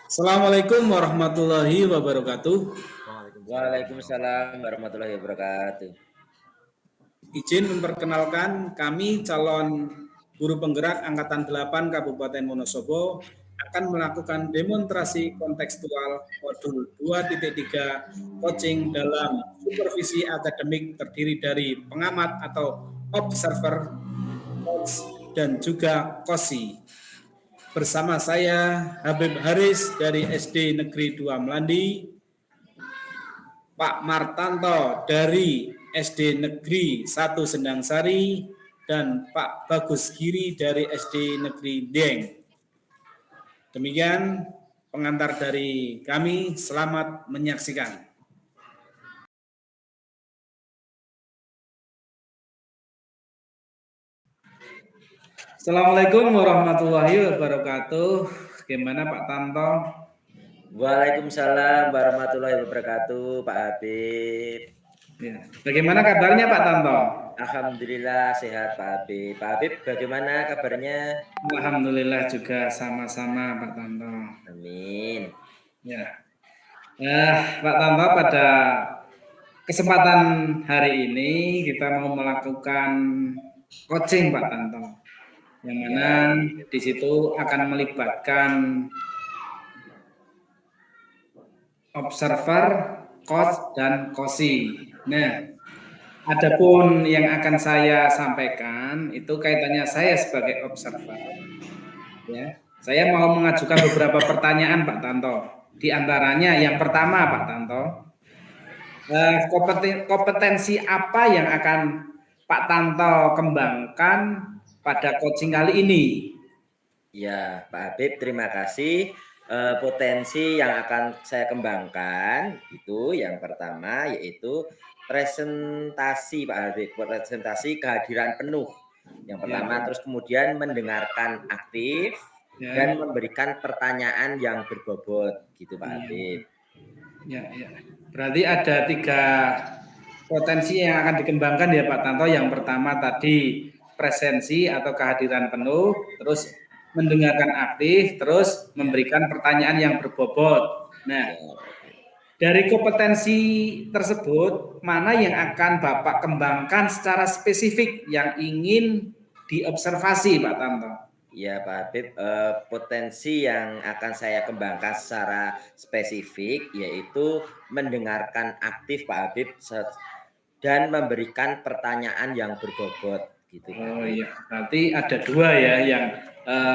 Assalamualaikum warahmatullahi wabarakatuh. Waalaikumsalam. Waalaikumsalam warahmatullahi wabarakatuh. Izin memperkenalkan kami calon guru penggerak Angkatan 8 Kabupaten Wonosobo akan melakukan demonstrasi kontekstual modul 2.3 coaching dalam supervisi akademik terdiri dari pengamat atau observer, coach, dan juga kosi. Bersama saya Habib Haris dari SD Negeri 2 Melandi, Pak Martanto dari SD Negeri 1 Sendangsari, dan Pak Bagus Giri dari SD Negeri Dieng. Demikian pengantar dari kami, selamat menyaksikan. Assalamualaikum warahmatullahi wabarakatuh. Gimana Pak Tanto? Waalaikumsalam warahmatullahi wabarakatuh, Pak Habib. Ya. Bagaimana kabarnya Pak Tanto? Alhamdulillah sehat, Pak Habib. Pak Habib, bagaimana kabarnya? Alhamdulillah juga sama-sama Pak Tanto. Amin. Ya. Pak Tanto, pada kesempatan hari ini kita mau melakukan coaching Pak Tanto, yang mana di situ akan melibatkan observer, coach, dan kosi. Nah, adapun yang akan saya sampaikan itu kaitannya saya sebagai observer. Ya, saya mau mengajukan beberapa pertanyaan Pak Tanto. Di antaranya yang pertama Pak Tanto, kompetensi apa yang akan Pak Tanto kembangkan pada coaching kali ini? Ya, Pak Habib, terima kasih. Potensi yang akan saya kembangkan itu yang pertama yaitu presentasi, Pak Habib, presentasi kehadiran penuh. Yang pertama, terus kemudian mendengarkan aktif dan memberikan pertanyaan yang berbobot, gitu Pak Habib. Ya. Berarti ada 3 potensi yang akan dikembangkan ya Pak Tanto. Yang pertama tadi presensi atau kehadiran penuh, terus mendengarkan aktif, terus memberikan pertanyaan yang berbobot. Nah, dari kompetensi tersebut, mana yang akan Bapak kembangkan secara spesifik yang ingin diobservasi Pak Tanto? Ya Pak Habib, potensi yang akan saya kembangkan secara spesifik yaitu mendengarkan aktif Pak Habib dan memberikan pertanyaan yang berbobot gitu Pak Oh Habib. iya, berarti ada 2 ya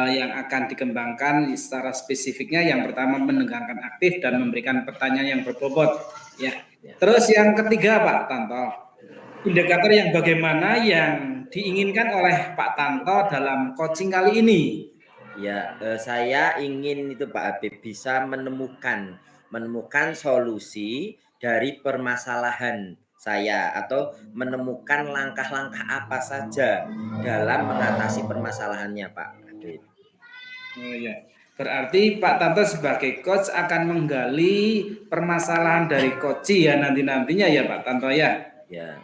yang akan dikembangkan secara spesifiknya. Yang pertama mendengarkan aktif dan memberikan pertanyaan yang berbobot. Ya. Terus yang ketiga Pak Tanto, indikator yang bagaimana yang diinginkan oleh Pak Tanto dalam coaching kali ini? Ya, saya ingin itu Pak Habib bisa menemukan solusi dari permasalahan saya atau menemukan langkah-langkah apa saja dalam mengatasi permasalahannya Pak Habib. Oh iya. Berarti Pak Tanto sebagai coach akan menggali permasalahan dari coach ya nantinya ya Pak Tanto ya. Ya.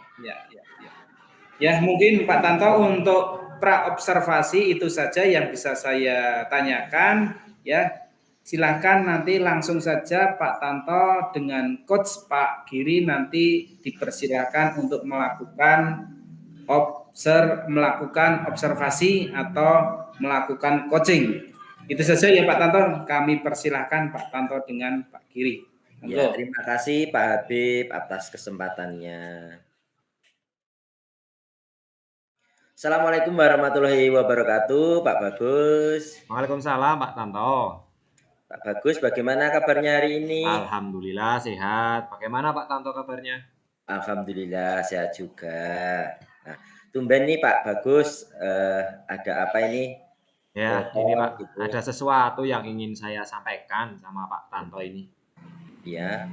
Ya, mungkin Pak Tanto untuk pra-observasi itu saja yang bisa saya tanyakan ya. Silahkan nanti langsung saja Pak Tanto dengan coach Pak Giri nanti dipersilakan untuk melakukan observasi atau melakukan coaching. Itu saja ya Pak Tanto, kami persilahkan Pak Tanto dengan Pak Giri. Ya, terima kasih Pak Habib atas kesempatannya. Assalamualaikum warahmatullahi wabarakatuh, Pak Bagus. Waalaikumsalam, Pak Tanto. Pak Bagus, bagaimana kabarnya hari ini? Alhamdulillah sehat. Bagaimana Pak Tanto kabarnya? Alhamdulillah sehat juga. Nah, tumben nih Pak Bagus, ada apa ini? Ya, ini Pak, Gitu. ada sesuatu yang ingin saya sampaikan sama Pak Tanto ini. Ya,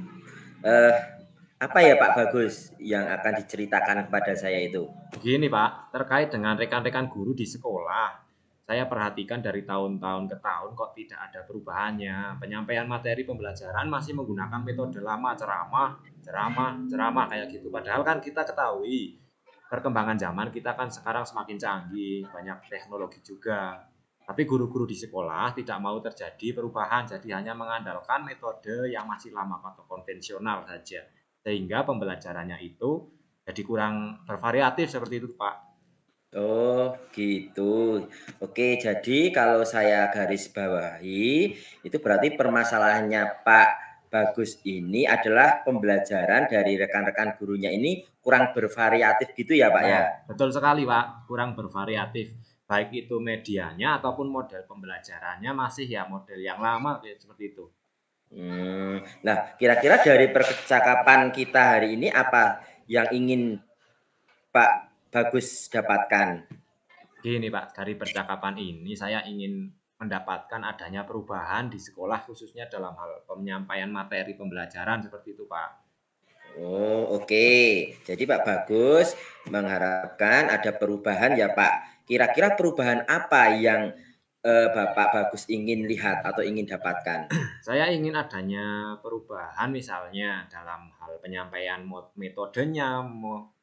apa ya Pak Bagus yang akan diceritakan kepada saya itu? Begini Pak, terkait dengan rekan-rekan guru di sekolah, saya perhatikan dari tahun-tahun ke tahun kok tidak ada perubahannya. Penyampaian materi pembelajaran masih menggunakan metode lama, ceramah kayak gitu. Padahal kan kita ketahui perkembangan zaman kita kan sekarang semakin canggih, banyak teknologi juga. Tapi guru-guru di sekolah tidak mau terjadi perubahan, jadi hanya mengandalkan metode yang masih lama atau konvensional saja. Sehingga pembelajarannya itu jadi kurang bervariatif seperti itu, Pak. Oh, gitu. Oke, jadi kalau saya garis bawahi, itu berarti permasalahannya Pak Bagus ini adalah pembelajaran dari rekan-rekan gurunya ini kurang bervariatif gitu ya, Pak Ya, ya? betul sekali, Pak. Kurang bervariatif. Baik itu medianya ataupun model pembelajarannya masih ya model yang lama kayak seperti itu. Nah, kira-kira dari percakapan kita hari ini apa yang ingin Pak Bagus dapatkan? Gini Pak, dari percakapan ini saya ingin mendapatkan adanya perubahan di sekolah khususnya dalam hal penyampaian materi pembelajaran seperti itu Pak. Oh, oke. Jadi Pak Bagus mengharapkan ada perubahan ya Pak. Kira-kira perubahan apa yang Bapak Bagus ingin lihat atau ingin dapatkan? Saya ingin adanya perubahan misalnya dalam hal penyampaian metodenya,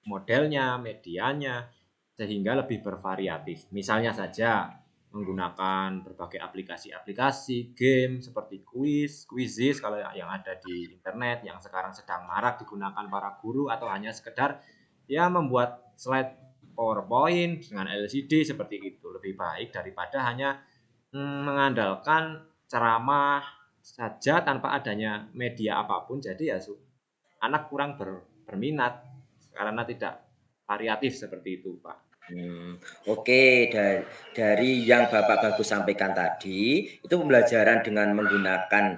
modelnya, medianya, sehingga lebih bervariatif. Misalnya saja menggunakan berbagai aplikasi-aplikasi, game seperti quizzes kalau yang ada di internet yang sekarang sedang marak digunakan para guru atau hanya sekedar ya membuat slide PowerPoint dengan LCD seperti itu. Lebih baik daripada hanya mengandalkan ceramah saja tanpa adanya media apapun, jadi ya anak kurang berminat karena tidak variatif seperti itu, Pak. Oke, dari yang Bapak Bagus sampaikan tadi, itu pembelajaran dengan menggunakan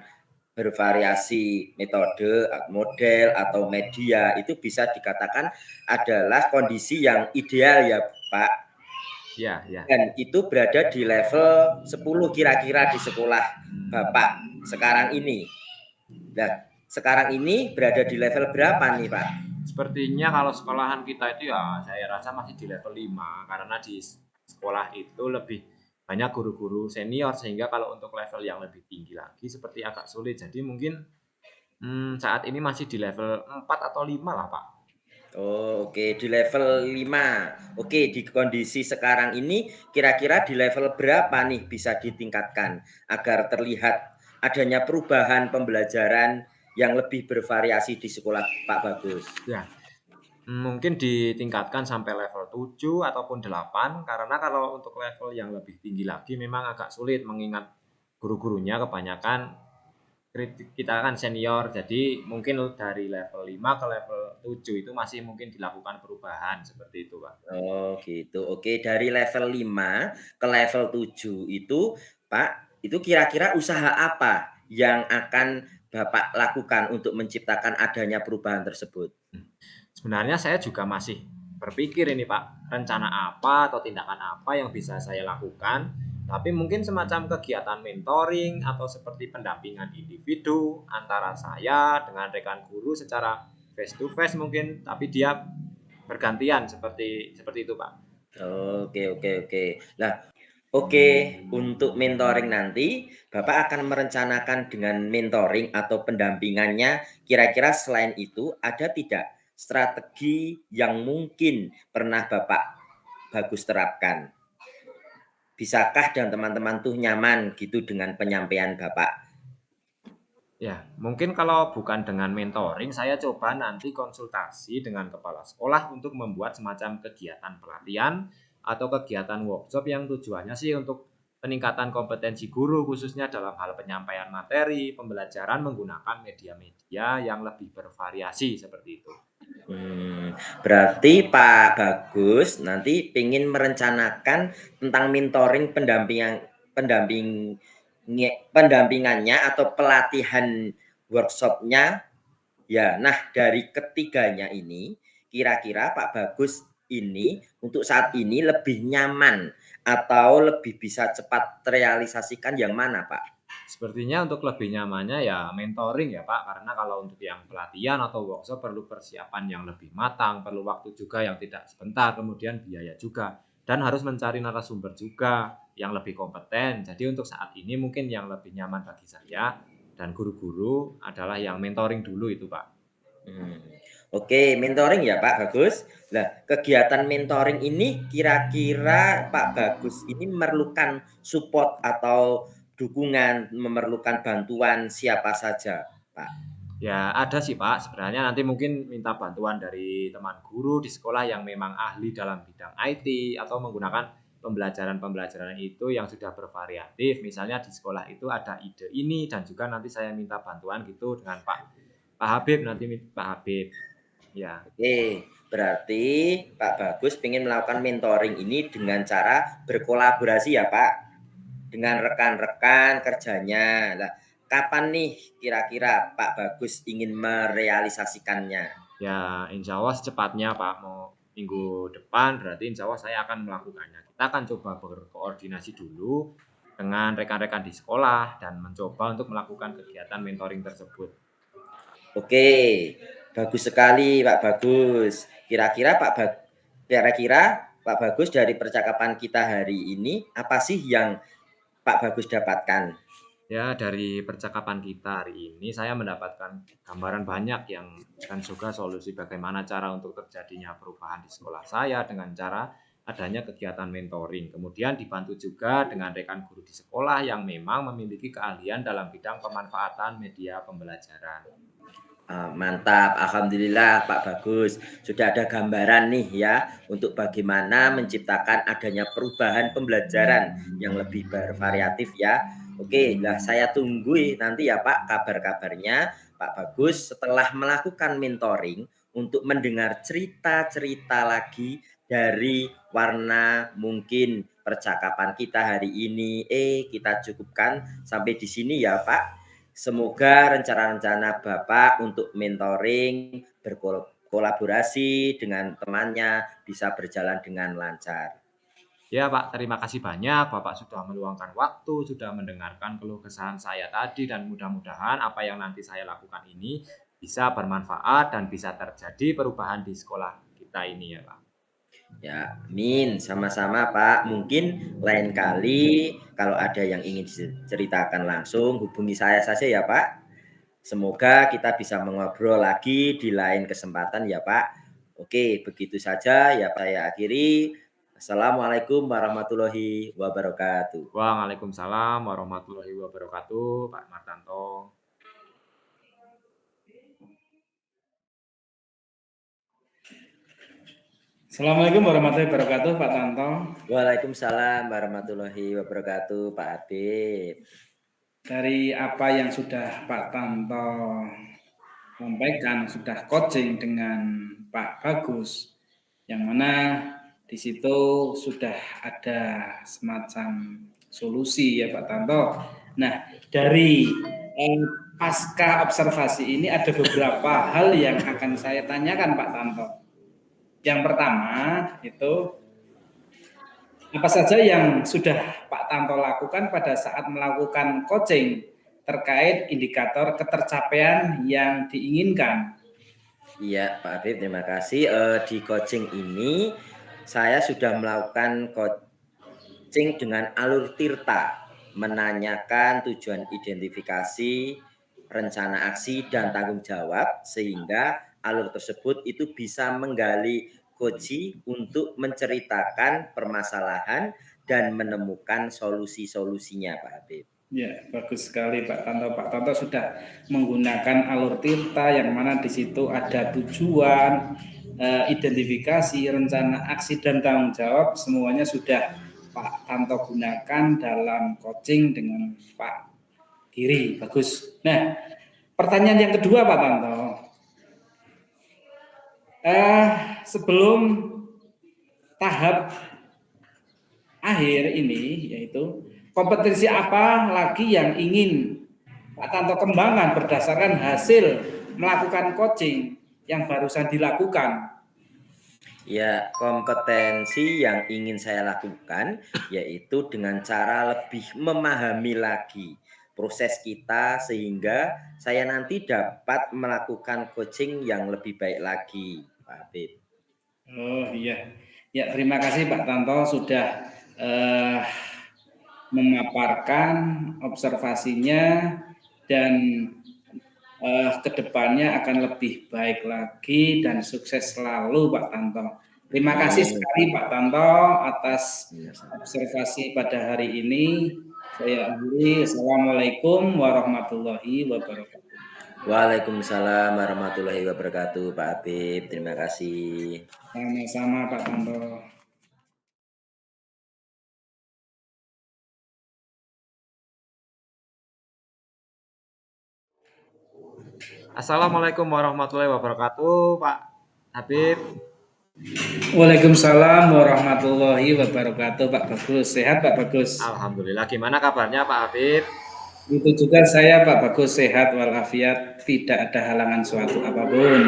bervariasi metode, model, atau media itu bisa dikatakan adalah kondisi yang ideal ya Pak. Ya, ya. Dan itu berada di level 10 kira-kira di sekolah Bapak sekarang ini. Nah, sekarang ini berada di level berapa nih Pak? Sepertinya kalau sekolahan kita itu ya saya rasa masih di level 5 karena di sekolah itu lebih banyak guru-guru senior sehingga kalau untuk level yang lebih tinggi lagi seperti agak sulit. Jadi mungkin saat ini masih di level 4 atau 5 lah, Pak. Oh, oke, di level 5. Oke, di kondisi sekarang ini kira-kira di level berapa nih bisa ditingkatkan agar terlihat adanya perubahan pembelajaran yang lebih bervariasi di sekolah Pak Bagus? Ya, mungkin ditingkatkan sampai level 7 ataupun 8 karena kalau untuk level yang lebih tinggi lagi memang agak sulit mengingat guru-gurunya kebanyakan kita kan senior, jadi mungkin dari level 5 ke level 7 itu masih mungkin dilakukan perubahan seperti itu, Pak. Oh, gitu. Oke, dari level 5 ke level 7 itu, Pak, itu kira-kira usaha apa yang akan Bapak lakukan untuk menciptakan adanya perubahan tersebut? Sebenarnya saya juga masih berpikir ini Pak, rencana apa atau tindakan apa yang bisa saya lakukan, tapi mungkin semacam kegiatan mentoring atau seperti pendampingan individu antara saya dengan rekan guru secara face to face mungkin, tapi dia bergantian seperti seperti itu Pak. Oke, oke, oke. Nah, oke, untuk mentoring nanti, Bapak akan merencanakan dengan mentoring atau pendampingannya, kira-kira selain itu ada tidak strategi yang mungkin pernah Bapak Bagus terapkan? Bisakah dan teman-teman tuh nyaman gitu dengan penyampaian Bapak? Ya, mungkin kalau bukan dengan mentoring, saya coba nanti konsultasi dengan kepala sekolah untuk membuat semacam kegiatan pelatihan atau kegiatan workshop yang tujuannya sih untuk peningkatan kompetensi guru khususnya dalam hal penyampaian materi, pembelajaran menggunakan media-media yang lebih bervariasi seperti itu. Berarti Pak Bagus nanti ingin merencanakan tentang mentoring pendampingannya atau pelatihan workshopnya. Ya, nah dari ketiganya ini, kira-kira Pak Bagus ini untuk saat ini lebih nyaman atau lebih bisa cepat terrealisasikan yang mana, Pak? Sepertinya untuk lebih nyamannya ya mentoring ya Pak, karena kalau untuk yang pelatihan atau workshop perlu persiapan yang lebih matang, perlu waktu juga yang tidak sebentar, kemudian biaya juga, dan harus mencari narasumber juga yang lebih kompeten. Jadi untuk saat ini mungkin yang lebih nyaman bagi saya dan guru-guru adalah yang mentoring dulu itu Pak. Hmm. Oke, mentoring ya Pak Bagus. Nah, kegiatan mentoring ini kira-kira Pak Bagus ini memerlukan support atau dukungan, memerlukan bantuan siapa saja, Pak? Ya ada sih Pak, sebenarnya nanti mungkin minta bantuan dari teman guru di sekolah yang memang ahli dalam bidang IT atau menggunakan pembelajaran-pembelajaran itu yang sudah bervariatif. Misalnya di sekolah itu ada ide ini dan juga nanti saya minta bantuan gitu dengan Pak Habib nanti Pak Habib. Ya. Oke, berarti Pak Bagus ingin melakukan mentoring ini dengan cara berkolaborasi ya Pak, dengan rekan-rekan kerjanya. Nah, kapan nih kira-kira Pak Bagus ingin merealisasikannya? Ya, insya Allah secepatnya Pak, mau minggu depan berarti insya Allah saya akan melakukannya. Kita akan coba berkoordinasi dulu dengan rekan-rekan di sekolah dan mencoba untuk melakukan kegiatan mentoring tersebut. Oke, bagus sekali Pak Bagus. Kira-kira Pak Bagus dari percakapan kita hari ini apa sih yang Pak Bagus dapatkan? Ya, dari percakapan kita hari ini saya mendapatkan gambaran banyak dan juga solusi bagaimana cara untuk terjadinya perubahan di sekolah saya dengan cara adanya kegiatan mentoring. Kemudian dibantu juga dengan rekan guru di sekolah yang memang memiliki keahlian dalam bidang pemanfaatan media pembelajaran. Mantap, alhamdulillah Pak Bagus. Sudah ada gambaran nih ya untuk bagaimana menciptakan adanya perubahan pembelajaran yang lebih bervariatif ya. Oke, lah saya tunggu nanti ya Pak kabar-kabarnya Pak Bagus setelah melakukan mentoring untuk mendengar cerita-cerita lagi dari warna mungkin percakapan kita hari ini. Kita cukupkan sampai di sini ya Pak. Semoga rencana-rencana Bapak untuk mentoring, berkolaborasi dengan temannya bisa berjalan dengan lancar. Ya Pak, terima kasih banyak Bapak sudah meluangkan waktu, sudah mendengarkan keluh kesahan saya tadi dan mudah-mudahan apa yang nanti saya lakukan ini bisa bermanfaat dan bisa terjadi perubahan di sekolah kita ini ya Pak. Ya, amin. Sama-sama Pak. Mungkin lain kali kalau ada yang ingin diceritakan langsung hubungi saya saja ya Pak. Semoga kita bisa mengobrol lagi di lain kesempatan ya Pak. Oke, begitu saja ya Pak saya akhiri. Assalamualaikum warahmatullahi wabarakatuh. Waalaikumsalam warahmatullahi wabarakatuh, Pak Martanto. Assalamualaikum warahmatullahi wabarakatuh, Pak Tanto. Waalaikumsalam warahmatullahi wabarakatuh, Pak Habib. Dari apa yang sudah Pak Tanto sampaikan, sudah coaching dengan Pak Bagus, yang mana di situ sudah ada semacam solusi ya Pak Tanto. Nah, dari pasca observasi ini ada beberapa hal yang akan saya tanyakan Pak Tanto. Yang pertama itu apa saja yang sudah Pak Tanto lakukan pada saat melakukan coaching terkait indikator ketercapaian yang diinginkan? Iya, Pak Habib, terima kasih. Di coaching ini saya sudah melakukan coaching dengan alur tirta, menanyakan tujuan identifikasi, rencana aksi, dan tanggung jawab, sehingga alur tersebut itu bisa menggali coaching untuk menceritakan permasalahan dan menemukan solusi-solusinya, Pak Habib. Ya, bagus sekali Pak Tanto. Pak Tanto sudah menggunakan alur tirta yang mana di situ ada tujuan, identifikasi, rencana aksi, dan tanggung jawab. Semuanya sudah Pak Tanto gunakan dalam coaching dengan Pak Giri. Bagus. Nah, pertanyaan yang kedua Pak Tanto. Sebelum tahap akhir ini, yaitu kompetensi apa lagi yang ingin Pak Tanto kembangkan berdasarkan hasil melakukan coaching yang barusan dilakukan? Ya, kompetensi yang ingin saya lakukan yaitu dengan cara lebih memahami lagi proses kita sehingga saya nanti dapat melakukan coaching yang lebih baik lagi, Pak Habib. Oh iya, ya terima kasih Pak Tanto sudah memaparkan observasinya dan kedepannya akan lebih baik lagi dan sukses selalu Pak Tanto. Terima kasih sekali Pak Tanto atas observasi pada hari ini. Saya akhiri. Assalamualaikum warahmatullahi wabarakatuh. Waalaikumsalam warahmatullahi wabarakatuh, Pak Habib. Terima kasih. Sama-sama Pak Tanto. Assalamualaikum warahmatullahi wabarakatuh, Pak Habib. Waalaikumsalam warahmatullahi wabarakatuh, Pak Bagus. Sehat Pak Bagus? Alhamdulillah. Gimana kabarnya Pak Habib? Itu juga saya Pak Bagus, sehat walafiat, tidak ada halangan suatu apapun.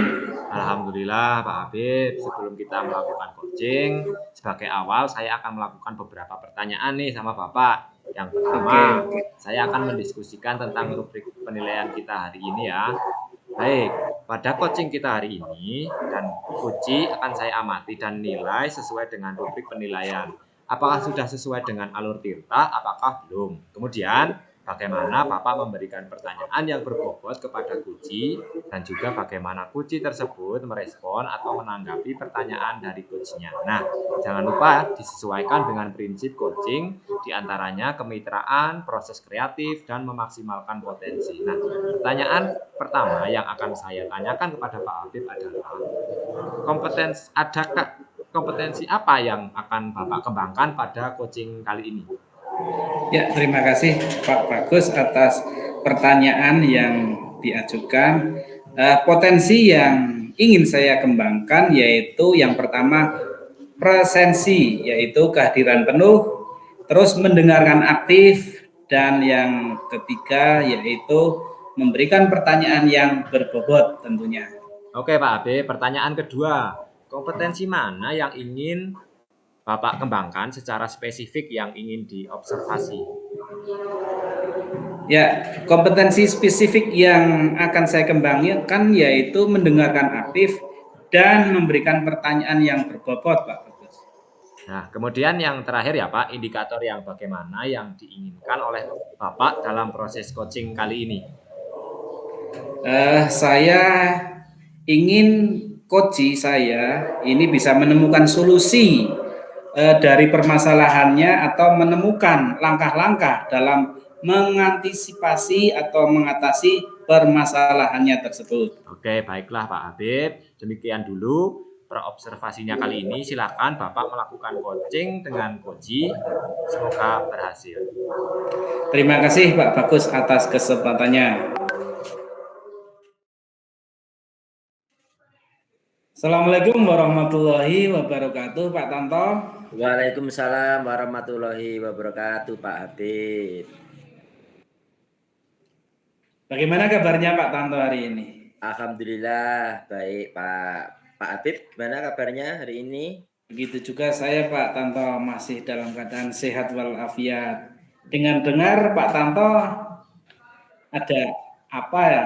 Alhamdulillah Pak Habib. Sebelum kita melakukan coaching, sebagai awal saya akan melakukan beberapa pertanyaan nih sama Bapak. Yang pertama, saya akan mendiskusikan tentang rubrik penilaian kita hari ini ya. Baik, pada coaching kita hari ini dan uji akan saya amati dan nilai sesuai dengan rubrik penilaian. Apakah sudah sesuai dengan alur tirta, apakah belum? Kemudian, bagaimana Bapak memberikan pertanyaan yang berbobot kepada kunci dan juga bagaimana kunci tersebut merespon atau menanggapi pertanyaan dari coachnya. Nah, jangan lupa disesuaikan dengan prinsip coaching, diantaranya kemitraan, proses kreatif, dan memaksimalkan potensi. Nah, pertanyaan pertama yang akan saya tanyakan kepada Pak Habib adalah kompetensi apa yang akan Bapak kembangkan pada coaching kali ini? Ya, terima kasih Pak Bagus atas pertanyaan yang diajukan. Potensi yang ingin saya kembangkan yaitu yang pertama presensi, yaitu kehadiran penuh, terus mendengarkan aktif, dan yang ketiga yaitu memberikan pertanyaan yang berbobot tentunya. Oke Pak Habib, pertanyaan kedua, kompetensi mana yang ingin Bapak kembangkan secara spesifik yang ingin diobservasi? Ya, kompetensi spesifik yang akan saya kembangkan yaitu mendengarkan aktif dan memberikan pertanyaan yang berbobot, Pak Bagus. Nah, kemudian yang terakhir ya Pak, indikator yang bagaimana yang diinginkan oleh Bapak dalam proses coaching kali ini? Saya ingin coach saya ini bisa menemukan solusi dari permasalahannya atau menemukan langkah-langkah dalam mengantisipasi atau mengatasi permasalahannya tersebut. Oke, baiklah Pak Habib. Demikian dulu observasinya kali ini. Silakan Bapak melakukan coaching dengan Koji. Semoga berhasil. Terima kasih Pak Bagus atas kesempatannya. Assalamualaikum warahmatullahi wabarakatuh, Pak Tanto. Waalaikumsalam warahmatullahi wabarakatuh, Pak Habib. Bagaimana kabarnya Pak Tanto hari ini? Alhamdulillah baik, Pak Habib. Gimana kabarnya hari ini? Begitu juga saya Pak Tanto, masih dalam keadaan sehat walafiat. Dengar Pak Tanto ada apa ya?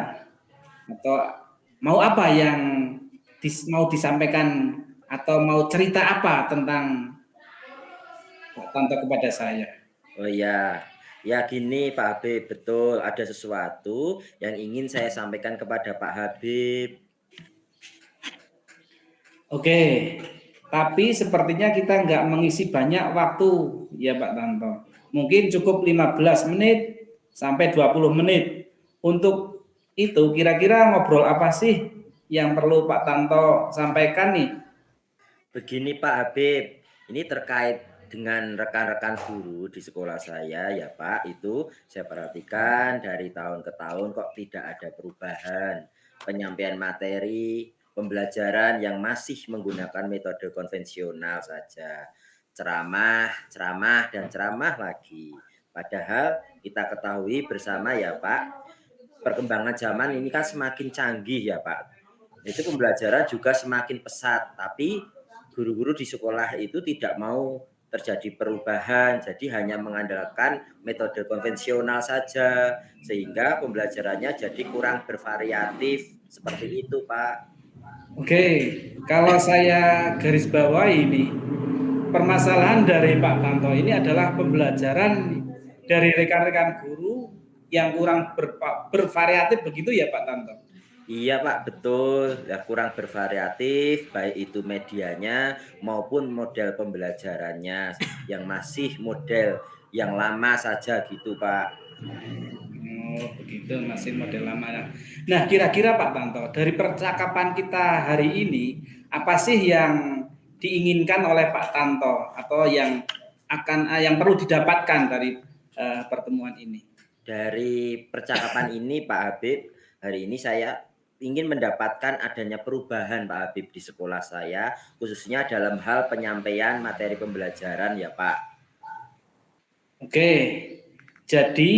Atau mau apa yang mau disampaikan atau mau cerita apa tentang Pak Tanto kepada saya? Oh iya, ya gini Pak Habib, betul ada sesuatu yang ingin saya sampaikan kepada Pak Habib. Oke, tapi sepertinya kita nggak mengisi banyak waktu ya Pak Tanto. Mungkin cukup 15 menit sampai 20 menit. Untuk itu kira-kira ngobrol apa sih yang perlu Pak Tanto sampaikan nih? Begini Pak Habib, ini terkait dengan rekan-rekan guru di sekolah saya ya Pak, itu saya perhatikan dari tahun ke tahun kok tidak ada perubahan. Penyampaian materi, pembelajaran yang masih menggunakan metode konvensional saja. Ceramah, dan ceramah lagi. Padahal kita ketahui bersama ya Pak, perkembangan zaman ini kan semakin canggih ya Pak. Itu pembelajaran juga semakin pesat, tapi guru-guru di sekolah itu tidak mau terjadi perubahan, jadi hanya mengandalkan metode konvensional saja, sehingga pembelajarannya jadi kurang bervariatif, seperti itu Pak. Oke, kalau saya garis bawahi ini, permasalahan dari Pak Tanto ini adalah pembelajaran dari rekan-rekan guru yang kurang bervariatif begitu ya Pak Tanto? Iya Pak, betul. Ya, kurang bervariatif, baik itu medianya maupun model pembelajarannya yang masih model yang lama saja gitu Pak. Oh, begitu masih model lama. Nah, kira-kira Pak Tanto, dari percakapan kita hari ini, apa sih yang diinginkan oleh Pak Tanto atau yang perlu didapatkan dari pertemuan ini? Dari percakapan ini Pak Habib, hari ini saya ingin mendapatkan adanya perubahan Pak Habib di sekolah saya, khususnya dalam hal penyampaian materi pembelajaran ya Pak. Oke, jadi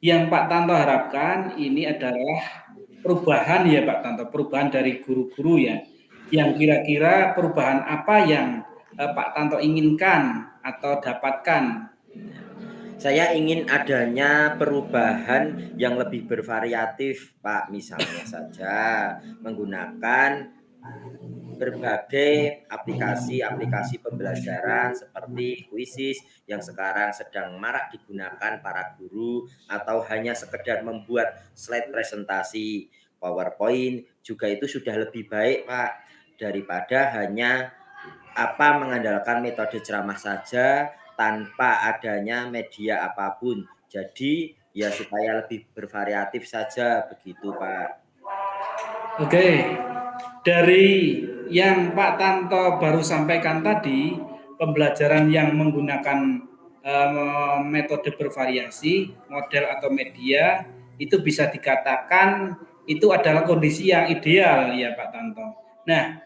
yang Pak Tanto harapkan ini adalah perubahan ya Pak Tanto, perubahan dari guru-guru ya. Yang kira-kira perubahan apa yang Pak Tanto inginkan atau dapatkan? Saya ingin adanya perubahan yang lebih bervariatif Pak, misalnya saja menggunakan berbagai aplikasi pembelajaran seperti Quizizz yang sekarang sedang marak digunakan para guru atau hanya sekedar membuat slide presentasi PowerPoint juga itu sudah lebih baik Pak daripada hanya mengandalkan metode ceramah saja tanpa adanya media apapun. Jadi ya supaya lebih bervariatif saja begitu Pak. Oke, dari yang Pak Tanto baru sampaikan tadi, pembelajaran yang menggunakan metode bervariasi, model atau media, itu bisa dikatakan itu adalah kondisi yang ideal ya Pak Tanto. Nah,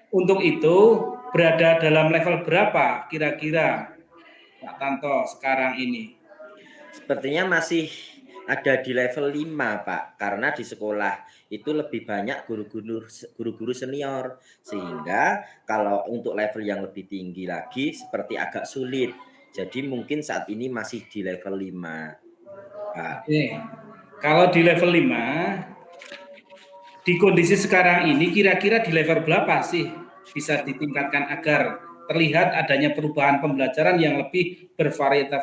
untuk itu berada dalam level berapa kira-kira Pak Tanto sekarang ini? Sepertinya masih ada di level 5 Pak, karena di sekolah itu lebih banyak guru-guru senior. Sehingga kalau untuk level yang lebih tinggi lagi seperti agak sulit. Jadi mungkin saat ini masih di level 5 Pak. Oke, kalau di level 5, di kondisi sekarang ini kira-kira di level berapa sih bisa ditingkatkan agar terlihat adanya perubahan pembelajaran yang lebih bervariatif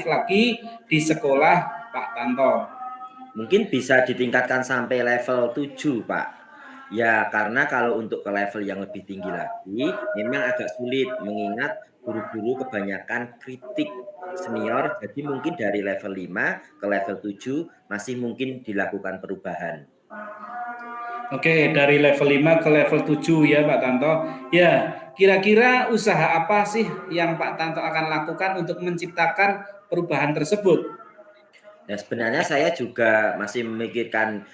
lagi di sekolah Pak Tanto? Mungkin bisa ditingkatkan sampai level 7 Pak. Ya, karena kalau untuk ke level yang lebih tinggi lagi, memang agak sulit mengingat guru-guru kebanyakan kritik senior, jadi mungkin dari level 5 ke level 7 masih mungkin dilakukan perubahan. Oke, dari level 5 ke level 7 ya Pak Tanto. Ya, kira-kira usaha apa sih yang Pak Tanto akan lakukan untuk menciptakan perubahan tersebut? Nah, sebenarnya saya juga masih memikirkan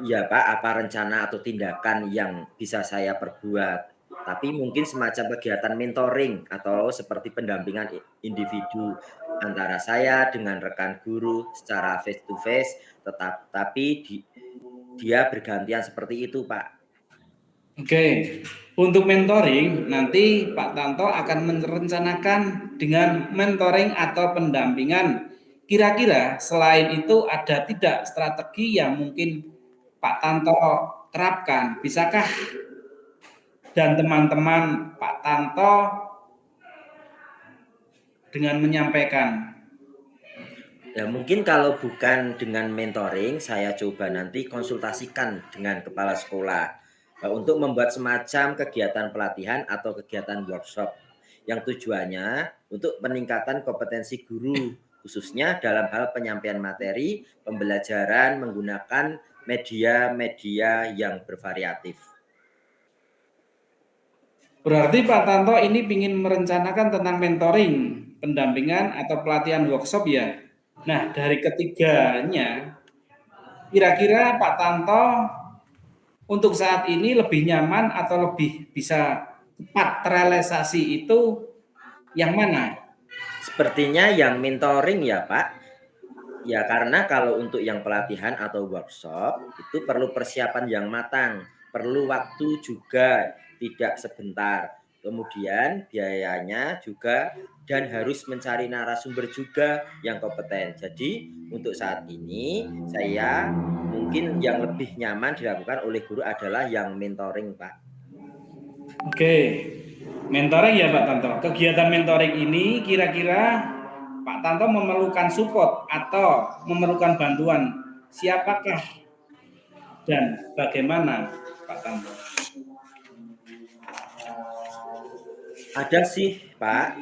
ya Pak, apa rencana atau tindakan yang bisa saya perbuat. Tapi mungkin semacam kegiatan mentoring atau seperti pendampingan individu antara saya dengan rekan guru secara face to face, tapi dia bergantian seperti itu, Pak. Oke, untuk mentoring nanti Pak Tanto akan merencanakan dengan mentoring atau pendampingan. Kira-kira selain itu ada tidak strategi yang mungkin Pak Tanto terapkan? Bisakah dan teman-teman Pak Tanto dengan menyampaikan? Ya mungkin kalau bukan dengan mentoring, saya coba nanti konsultasikan dengan kepala sekolah untuk membuat semacam kegiatan pelatihan atau kegiatan workshop yang tujuannya untuk peningkatan kompetensi guru khususnya dalam hal penyampaian materi, pembelajaran menggunakan media-media yang bervariatif. Berarti Pak Tanto ini ingin merencanakan tentang mentoring, pendampingan atau pelatihan workshop ya. Nah, dari ketiganya, kira-kira Pak Tanto untuk saat ini lebih nyaman atau lebih bisa cepat terrealisasi itu yang mana? Sepertinya yang mentoring ya Pak. Ya, karena kalau untuk yang pelatihan atau workshop itu perlu persiapan yang matang, perlu waktu juga tidak sebentar. Kemudian biayanya juga dan harus mencari narasumber juga yang kompeten. Jadi untuk saat ini saya mungkin yang lebih nyaman dilakukan oleh guru adalah yang mentoring, Pak. Oke, mentoring ya Pak Tanto. Kegiatan mentoring ini kira-kira Pak Tanto memerlukan support atau memerlukan bantuan, siapakah dan bagaimana Pak Tanto? Ada sih, Pak.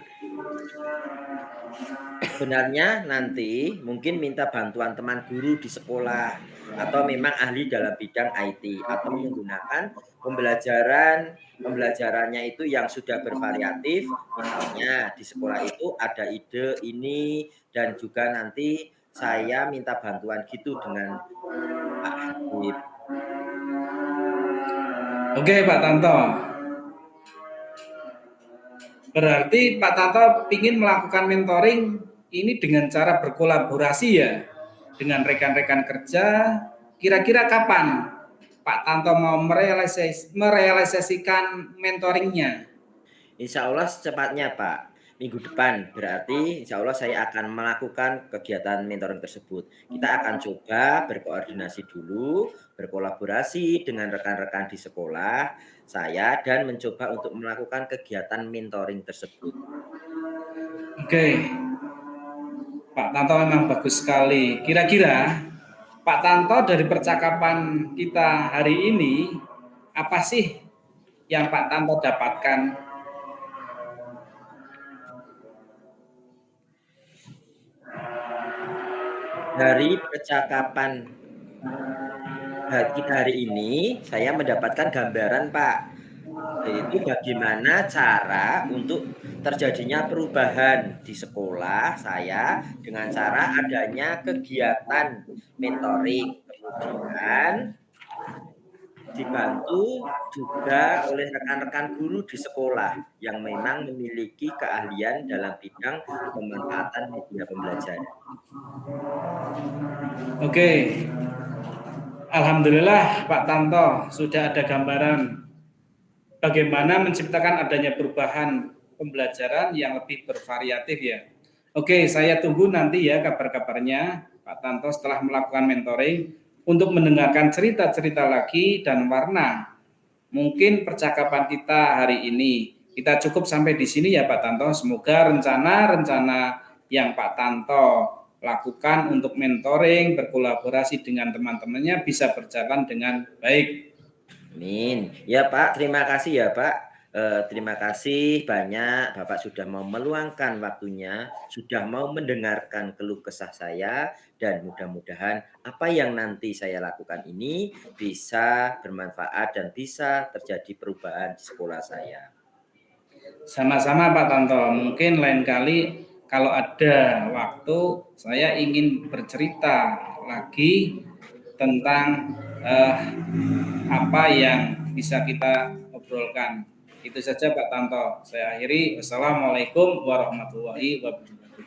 Sebenarnya nanti mungkin minta bantuan teman guru di sekolah atau memang ahli dalam bidang IT atau menggunakan pembelajarannya itu yang sudah bervariatif. Misalnya di sekolah itu ada ide ini dan juga nanti saya minta bantuan gitu dengan Pak Habib. Oke Pak Tanto, berarti Pak Tanto ingin melakukan mentoring ini dengan cara berkolaborasi ya dengan rekan-rekan kerja. Kira-kira kapan Pak Tanto mau merealisasikan mentoringnya? Insya Allah secepatnya, Pak. Minggu depan berarti insya Allah saya akan melakukan kegiatan mentoring tersebut. Kita akan coba berkoordinasi dulu, berkolaborasi dengan rekan-rekan di sekolah saya dan mencoba untuk melakukan kegiatan mentoring tersebut. Oke, Pak Tanto memang bagus sekali. Kira-kira Pak Tanto dari percakapan kita hari ini, apa sih yang Pak Tanto dapatkan? Dari percakapan kita hari ini, saya mendapatkan gambaran, Pak, yaitu bagaimana cara untuk terjadinya perubahan di sekolah saya dengan cara adanya kegiatan mentoring. Kemudian dibantu juga oleh rekan-rekan guru di sekolah yang memang memiliki keahlian dalam bidang pemanfaatan media pembelajaran. Oke, alhamdulillah Pak Tanto sudah ada gambaran bagaimana menciptakan adanya perubahan pembelajaran yang lebih bervariatif ya. Oke, saya tunggu nanti ya kabar-kabarnya Pak Tanto setelah melakukan mentoring untuk mendengarkan cerita-cerita lagi dan warna. Mungkin percakapan kita hari ini kita cukup sampai di sini ya Pak Tanto. Semoga rencana-rencana yang Pak Tanto lakukan untuk mentoring, berkolaborasi dengan teman-temannya bisa berjalan dengan baik. Amin. Ya Pak, terima kasih ya Pak. Terima kasih banyak Bapak sudah mau meluangkan waktunya, sudah mau mendengarkan keluh kesah saya, dan mudah-mudahan apa yang nanti saya lakukan ini bisa bermanfaat dan bisa terjadi perubahan di sekolah saya. Sama-sama Pak Tanto, mungkin lain kali kalau ada waktu saya ingin bercerita lagi tentang apa yang bisa kita obrolkan. Itu saja Pak Tanto. Saya akhiri. Wassalamualaikum warahmatullahi wabarakatuh.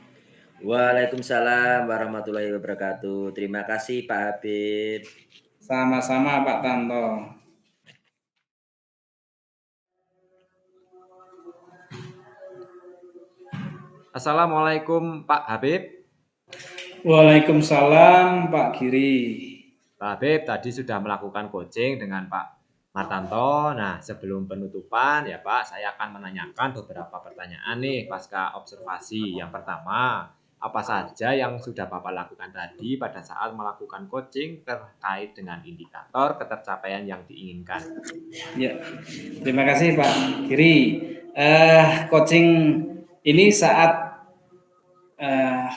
Waalaikumsalam warahmatullahi wabarakatuh. Terima kasih Pak Habib. Sama-sama Pak Tanto. Assalamualaikum Pak Habib. Waalaikumsalam Pak Giri. Pak Habib tadi sudah melakukan coaching dengan Pak Martanto. Nah, sebelum penutupan ya Pak, saya akan menanyakan beberapa pertanyaan nih pasca observasi. Yang pertama, apa saja yang sudah Bapak lakukan tadi pada saat melakukan coaching terkait dengan indikator ketercapaian yang diinginkan? Ya, terima kasih Pak Giri. Coaching ini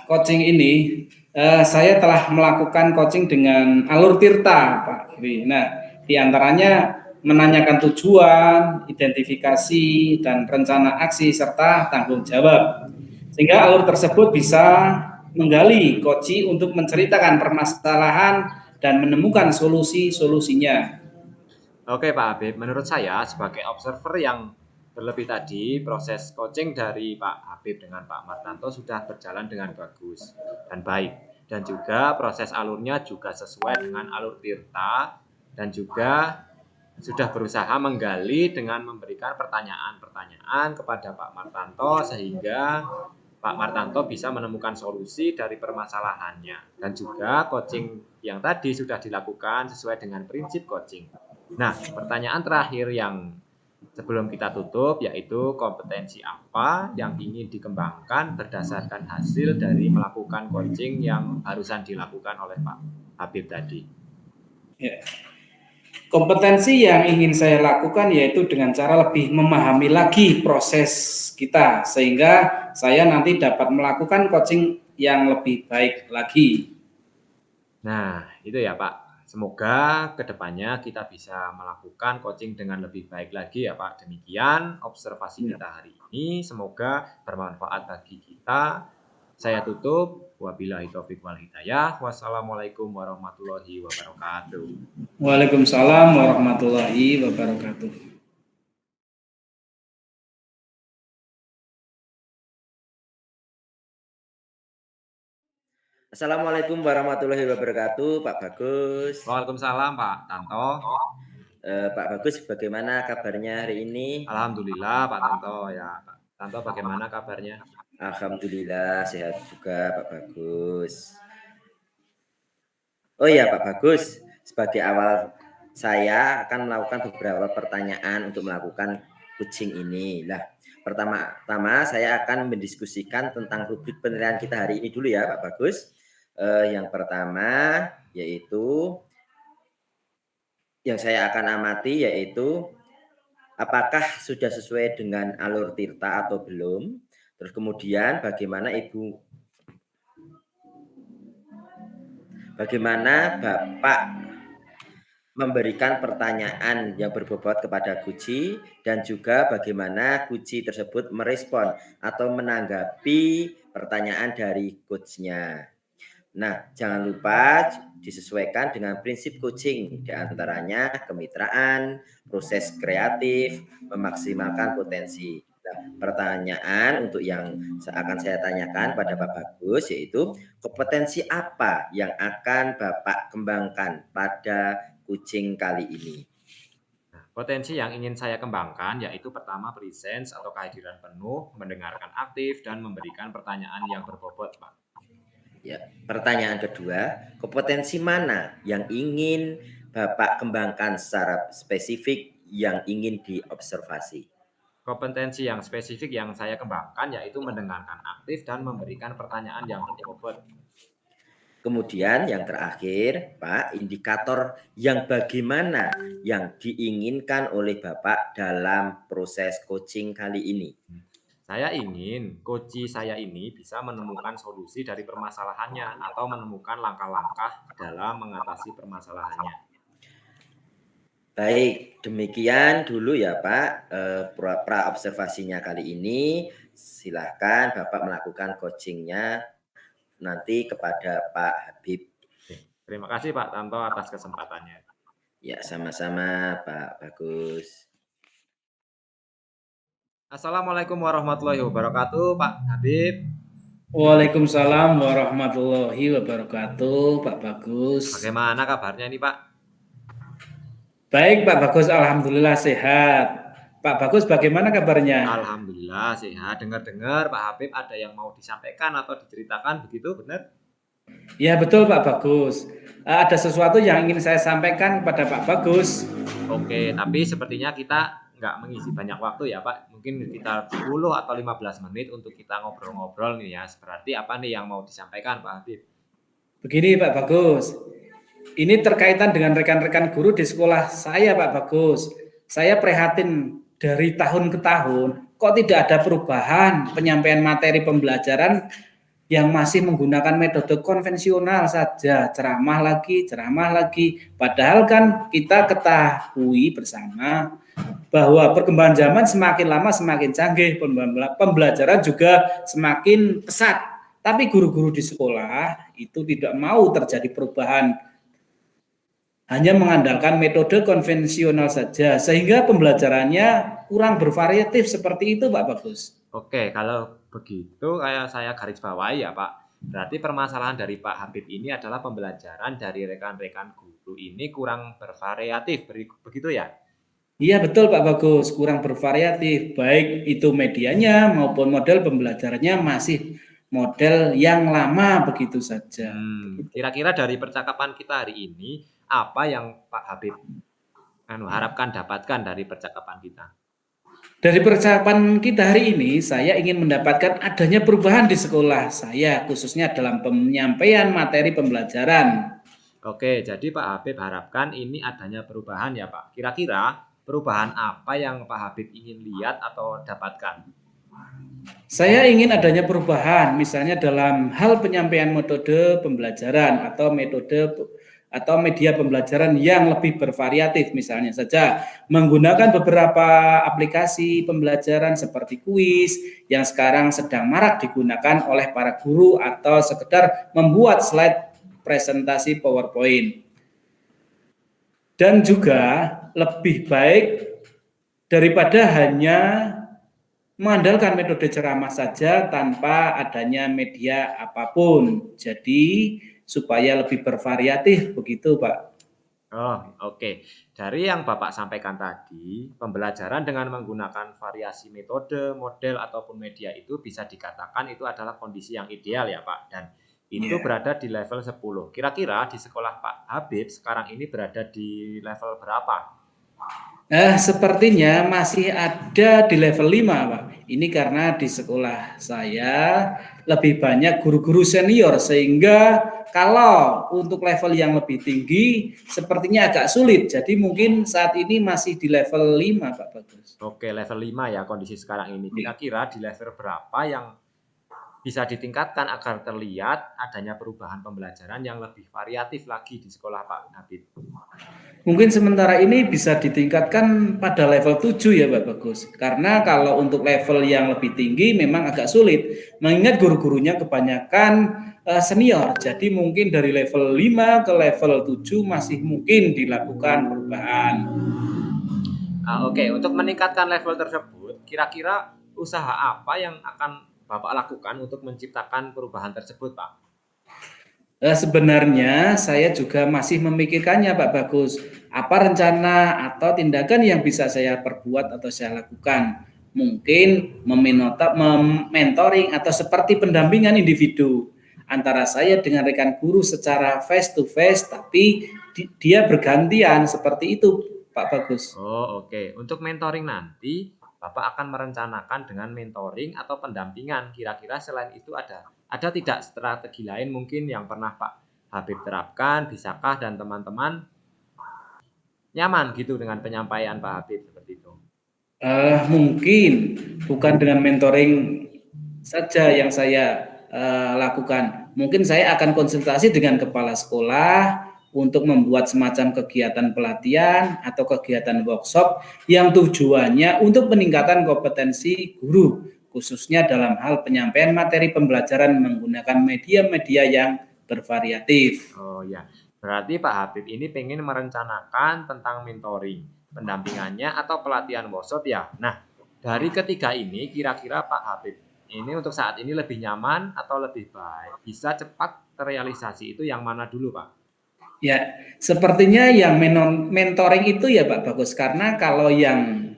coaching ini saya telah melakukan coaching dengan alur Tirta Pak Giri. Nah, diantaranya menanyakan tujuan, identifikasi, dan rencana aksi serta tanggung jawab. Sehingga alur tersebut bisa menggali coaching untuk menceritakan permasalahan dan menemukan solusi-solusinya. Oke Pak Habib, menurut saya sebagai observer yang berlebih tadi, proses coaching dari Pak Habib dengan Pak Martanto sudah berjalan dengan bagus dan baik. Dan juga proses alurnya juga sesuai dengan alur Tirta dan juga sudah berusaha menggali dengan memberikan pertanyaan-pertanyaan kepada Pak Martanto sehingga Pak Martanto bisa menemukan solusi dari permasalahannya. Dan juga coaching yang tadi sudah dilakukan sesuai dengan prinsip coaching. Nah, pertanyaan terakhir yang Sebelum kita tutup, yaitu kompetensi apa yang ingin dikembangkan berdasarkan hasil dari melakukan coaching yang barusan dilakukan oleh Pak Habib tadi. Ya. Kompetensi yang ingin saya lakukan yaitu dengan cara lebih memahami lagi proses kita sehingga saya nanti dapat melakukan coaching yang lebih baik lagi. Nah, itu ya Pak. Semoga kedepannya kita bisa melakukan coaching dengan lebih baik lagi ya Pak. Demikian observasi kita hari ini. Semoga bermanfaat bagi kita. Saya tutup. Wabillahi taufiq wal hidayah. Wassalamualaikum warahmatullahi wabarakatuh. Waalaikumsalam warahmatullahi wabarakatuh. Assalamualaikum warahmatullahi wabarakatuh, Pak Bagus. Waalaikumsalam Pak Tanto. Pak Bagus, bagaimana kabarnya hari ini? Alhamdulillah Pak Tanto ya. Pak Tanto bagaimana kabarnya? Alhamdulillah sehat juga Pak Bagus. Oh iya Pak Bagus, sebagai awal saya akan melakukan beberapa pertanyaan untuk melakukan coaching ini. Lah, pertama-tama saya akan mendiskusikan tentang rubrik penilaian kita hari ini dulu ya Pak Bagus. Yang pertama yaitu yang saya akan amati yaitu apakah sudah sesuai dengan alur tirta atau belum. Terus kemudian bagaimana Bapak memberikan pertanyaan yang berbobot kepada Guci dan juga bagaimana Guci tersebut merespon atau menanggapi pertanyaan dari coachnya. Nah, jangan lupa disesuaikan dengan prinsip coaching, diantaranya kemitraan, proses kreatif, memaksimalkan potensi. Nah, pertanyaan untuk yang akan saya tanyakan pada Pak Bagus yaitu kompetensi apa yang akan Bapak kembangkan pada coaching kali ini? Nah, potensi yang ingin saya kembangkan yaitu pertama presence atau kehadiran penuh, mendengarkan aktif, dan memberikan pertanyaan yang berbobot, Pak. Ya, pertanyaan kedua, kompetensi mana yang ingin Bapak kembangkan secara spesifik yang ingin diobservasi? Kompetensi yang spesifik yang saya kembangkan yaitu mendengarkan aktif dan memberikan pertanyaan yang berbobot. Kemudian yang terakhir, Pak, indikator yang bagaimana yang diinginkan oleh Bapak dalam proses coaching kali ini? Saya ingin coach saya ini bisa menemukan solusi dari permasalahannya atau menemukan langkah-langkah dalam mengatasi permasalahannya. Baik, demikian dulu ya Pak pra-observasinya kali ini. Silahkan Bapak melakukan coachingnya nanti kepada Pak Habib. Terima kasih Pak Tanto atas kesempatannya. Ya, sama-sama Pak Bagus. Assalamualaikum warahmatullahi wabarakatuh Pak Habib. Waalaikumsalam warahmatullahi wabarakatuh, Pak Bagus. Bagaimana kabarnya nih Pak? Baik Pak Bagus, alhamdulillah sehat. Pak Bagus bagaimana kabarnya? Alhamdulillah sehat. Dengar-dengar Pak Habib ada yang mau disampaikan atau diceritakan begitu, benar? Ya betul Pak Bagus. Ada sesuatu yang ingin saya sampaikan kepada Pak Bagus. Oke, tapi sepertinya kita nggak mengisi banyak waktu ya Pak. Mungkin sekitar 10 atau 15 menit untuk kita ngobrol-ngobrol nih ya. Berarti apa nih yang mau disampaikan Pak Habib? Begini Pak Bagus, ini terkaitan dengan rekan-rekan guru di sekolah saya Pak Bagus. Saya prihatin dari tahun ke tahun, kok tidak ada perubahan penyampaian materi pembelajaran yang masih menggunakan metode konvensional saja, ceramah lagi. Padahal kan kita ketahui bersama bahwa perkembangan zaman semakin lama semakin canggih, pembelajaran juga semakin pesat. Tapi guru-guru di sekolah itu tidak mau terjadi perubahan, hanya mengandalkan metode konvensional saja, sehingga pembelajarannya kurang bervariatif seperti itu Pak Bagus. Oke, kalau begitu kayak saya garis bawahi ya Pak. Berarti permasalahan dari Pak Habib ini adalah pembelajaran dari rekan-rekan guru ini kurang bervariatif, begitu ya? Iya betul Pak Bagus, kurang bervariatif, baik itu medianya maupun model pembelajarannya masih model yang lama begitu saja. Kira-kira dari percakapan kita hari ini, apa yang Pak Habib harapkan dapatkan dari percakapan kita? Dari percakapan kita hari ini, saya ingin mendapatkan adanya perubahan di sekolah saya, khususnya dalam penyampaian materi pembelajaran. Oke, jadi Pak Habib harapkan ini adanya perubahan ya Pak. Kira-kira perubahan apa yang Pak Habib ingin lihat atau dapatkan? Saya ingin adanya perubahan, misalnya dalam hal penyampaian metode pembelajaran atau atau media pembelajaran yang lebih bervariatif, misalnya saja menggunakan beberapa aplikasi pembelajaran seperti kuis yang sekarang sedang marak digunakan oleh para guru atau sekedar membuat slide presentasi PowerPoint. Dan juga lebih baik daripada hanya mengandalkan metode ceramah saja tanpa adanya media apapun. Jadi supaya lebih bervariatif begitu, Pak. Oh, oke. Dari yang Bapak sampaikan tadi, pembelajaran dengan menggunakan variasi metode, model, ataupun media itu bisa dikatakan itu adalah kondisi yang ideal ya Pak. Dan itu berada di level 10. Kira-kira di sekolah Pak Habib sekarang ini berada di level berapa? Sepertinya masih ada di level 5, Pak. Ini karena di sekolah saya lebih banyak guru-guru senior sehingga kalau untuk level yang lebih tinggi sepertinya agak sulit. Jadi mungkin saat ini masih di level 5, Pak Bagus. Oke, level 5 ya kondisi sekarang ini. Kira-kira di level berapa yang bisa ditingkatkan agar terlihat adanya perubahan pembelajaran yang lebih variatif lagi di sekolah Pak Habib? Mungkin sementara ini bisa ditingkatkan pada level 7 ya Pak Bagus. Karena kalau untuk level yang lebih tinggi memang agak sulit. Mengingat guru-gurunya kebanyakan senior. Jadi mungkin dari level 5 ke level 7 masih mungkin dilakukan perubahan. Oke, untuk meningkatkan level tersebut, kira-kira usaha apa yang akan Bapak lakukan untuk menciptakan perubahan tersebut, Pak? Sebenarnya saya juga masih memikirkannya Pak Bagus. Apa rencana atau tindakan yang bisa saya perbuat atau saya lakukan? Mungkin mentoring atau seperti pendampingan individu antara saya dengan rekan guru secara face to face, tapi dia bergantian seperti itu Pak Bagus. Oh, oke. Untuk mentoring nanti, Bapak akan merencanakan dengan mentoring atau pendampingan. Kira-kira selain itu ada tidak strategi lain mungkin yang pernah Pak Habib terapkan, bisakah dan teman-teman nyaman gitu dengan penyampaian Pak Habib seperti itu? Mungkin bukan dengan mentoring saja yang saya lakukan. Mungkin saya akan konsultasi dengan kepala sekolah untuk membuat semacam kegiatan pelatihan atau kegiatan workshop yang tujuannya untuk peningkatan kompetensi guru, khususnya dalam hal penyampaian materi pembelajaran menggunakan media-media yang bervariatif. Oh ya, berarti Pak Habib ini pengen merencanakan tentang mentoring, pendampingannya atau pelatihan workshop ya. Nah, dari ketiga ini kira-kira Pak Habib ini untuk saat ini lebih nyaman atau lebih baik? Bisa cepat terrealisasi itu yang mana dulu Pak? Ya, sepertinya yang mentoring itu ya Pak Bagus, karena kalau yang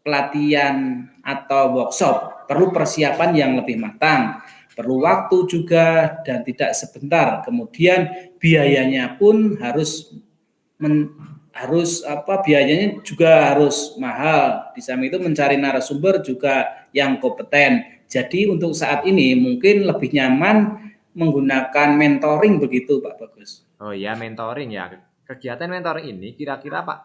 pelatihan atau workshop perlu persiapan yang lebih matang, perlu waktu juga dan tidak sebentar. Kemudian biayanya pun biayanya juga harus mahal. Di samping itu mencari narasumber juga yang kompeten. Jadi untuk saat ini mungkin lebih nyaman menggunakan mentoring begitu Pak Bagus. Oh ya, mentoring ya. Kegiatan mentoring ini kira-kira Pak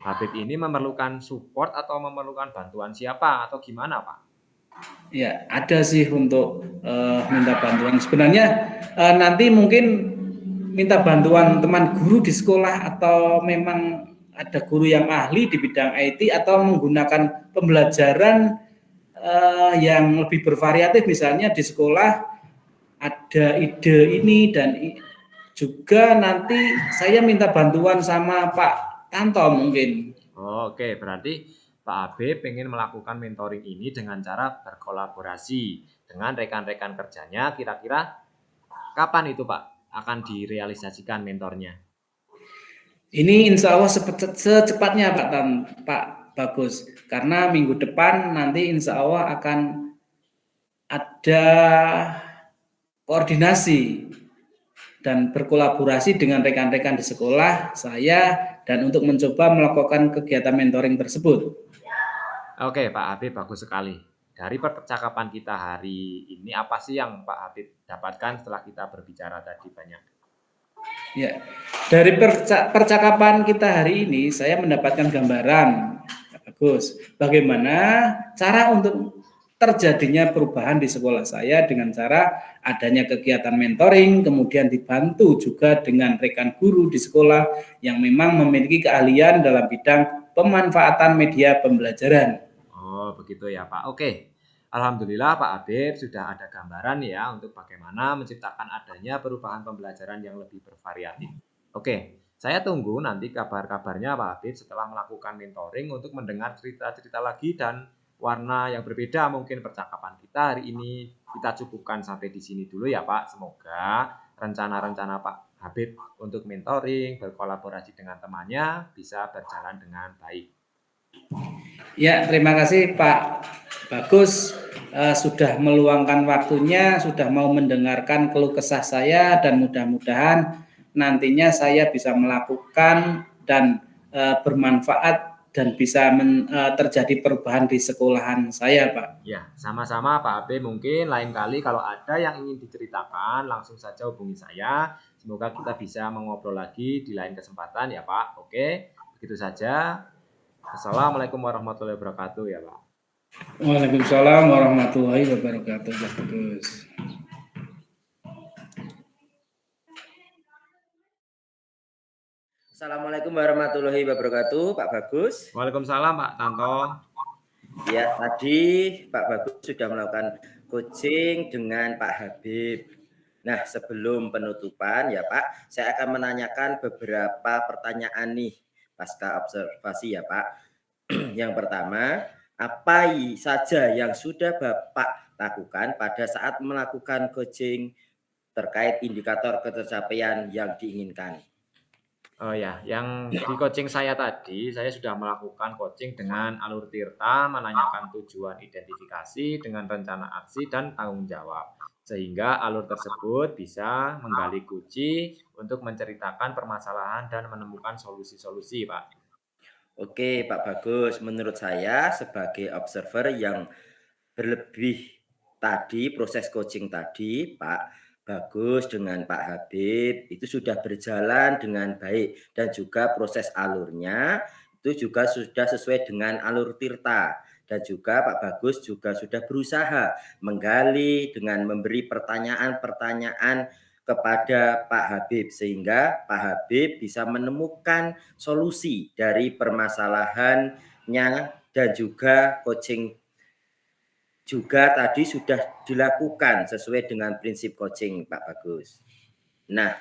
Habib ini memerlukan support atau memerlukan bantuan siapa atau gimana Pak? Ya, ada sih untuk minta bantuan. Sebenarnya nanti mungkin minta bantuan teman guru di sekolah atau memang ada guru yang ahli di bidang IT atau menggunakan pembelajaran yang lebih bervariatif. Misalnya di sekolah ada ide ini dan juga nanti saya minta bantuan sama Pak Tanto mungkin. Oh, oke, berarti Pak AB pengen melakukan mentoring ini dengan cara berkolaborasi dengan rekan-rekan kerjanya. Kira-kira kapan itu Pak akan direalisasikan mentornya? Ini insya Allah secepatnya Pak Bagus. Karena minggu depan nanti insya Allah akan ada koordinasi dan berkolaborasi dengan rekan-rekan di sekolah saya dan untuk mencoba melakukan kegiatan mentoring tersebut. Oke, Pak Habib, bagus sekali. Dari percakapan kita hari ini, apa sih yang Pak Habib dapatkan setelah kita berbicara tadi banyak? Ya, dari percakapan kita hari ini, saya mendapatkan gambaran, bagus, bagaimana cara untuk terjadinya perubahan di sekolah saya dengan cara adanya kegiatan mentoring, kemudian dibantu juga dengan rekan guru di sekolah yang memang memiliki keahlian dalam bidang pemanfaatan media pembelajaran. Oh, begitu ya, Pak. Oke. Alhamdulillah Pak Habib sudah ada gambaran ya untuk bagaimana menciptakan adanya perubahan pembelajaran yang lebih bervariatif. Oke, saya tunggu nanti kabar-kabarnya Pak Habib setelah melakukan mentoring untuk mendengar cerita-cerita lagi dan warna yang berbeda mungkin percakapan kita hari ini. Kita cukupkan sampai di sini dulu ya Pak. Semoga rencana-rencana Pak Habib untuk mentoring, berkolaborasi dengan temannya bisa berjalan dengan baik. Ya, terima kasih Pak Bagus sudah meluangkan waktunya, sudah mau mendengarkan keluh kesah saya dan mudah-mudahan nantinya saya bisa melakukan dan bermanfaat dan bisa terjadi perubahan di sekolahan saya, Pak. Ya, sama-sama Pak Habib. Mungkin lain kali kalau ada yang ingin diceritakan, langsung saja hubungi saya. Semoga kita bisa mengobrol lagi di lain kesempatan ya Pak. Oke, begitu saja. Assalamualaikum warahmatullahi wabarakatuh ya Pak. Waalaikumsalam warahmatullahi wabarakatuh, Pak Bagus. Assalamualaikum warahmatullahi wabarakatuh, Pak Bagus. Waalaikumsalam Pak Tanto. Ya, tadi Pak Bagus sudah melakukan coaching dengan Pak Habib. Nah, sebelum penutupan ya Pak, saya akan menanyakan beberapa pertanyaan nih pasca observasi ya Pak. Yang pertama, apa saja yang sudah Bapak lakukan pada saat melakukan coaching terkait indikator ketercapaian yang diinginkan? Oh ya, yang di coaching saya tadi, saya sudah melakukan coaching dengan alur tirta, menanyakan tujuan identifikasi dengan rencana aksi dan tanggung jawab. Sehingga alur tersebut bisa menggali kunci untuk menceritakan permasalahan dan menemukan solusi-solusi, Pak. Oke, Pak Bagus. Menurut saya sebagai observer yang berlebih tadi, proses coaching tadi, Pak Bagus dengan Pak Habib itu sudah berjalan dengan baik dan juga proses alurnya itu juga sudah sesuai dengan alur tirta dan juga Pak Bagus juga sudah berusaha menggali dengan memberi pertanyaan-pertanyaan kepada Pak Habib sehingga Pak Habib bisa menemukan solusi dari permasalahannya dan juga coaching juga tadi sudah dilakukan sesuai dengan prinsip coaching Pak Bagus. Nah,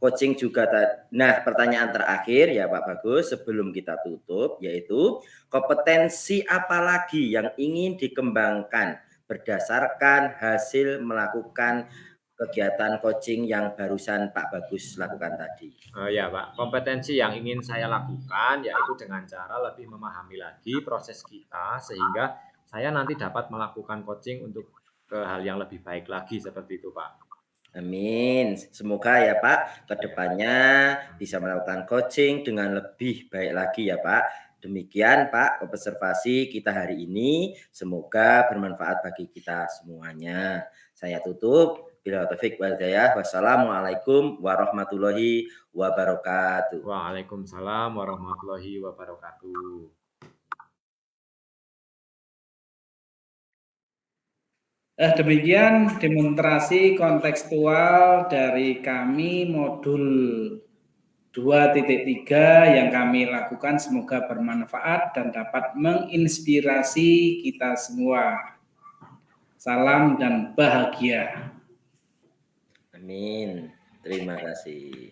coaching juga pertanyaan terakhir ya Pak Bagus sebelum kita tutup yaitu kompetensi apa lagi yang ingin dikembangkan berdasarkan hasil melakukan kegiatan coaching yang barusan Pak Bagus lakukan tadi. Ya Pak, kompetensi yang ingin saya lakukan yaitu dengan cara lebih memahami lagi proses kita sehingga saya nanti dapat melakukan coaching untuk ke hal yang lebih baik lagi seperti itu Pak. Amin. Semoga ya Pak, kedepannya bisa melakukan coaching dengan lebih baik lagi ya Pak. Demikian Pak, observasi kita hari ini. Semoga bermanfaat bagi kita semuanya. Saya tutup. Bila taufik wal hidayah. Wassalamualaikum warahmatullahi wabarakatuh. Waalaikumsalam warahmatullahi wabarakatuh. Demikian demonstrasi kontekstual dari kami modul 2.3 yang kami lakukan, semoga bermanfaat dan dapat menginspirasi kita semua. Salam dan bahagia. Amin. Terima kasih.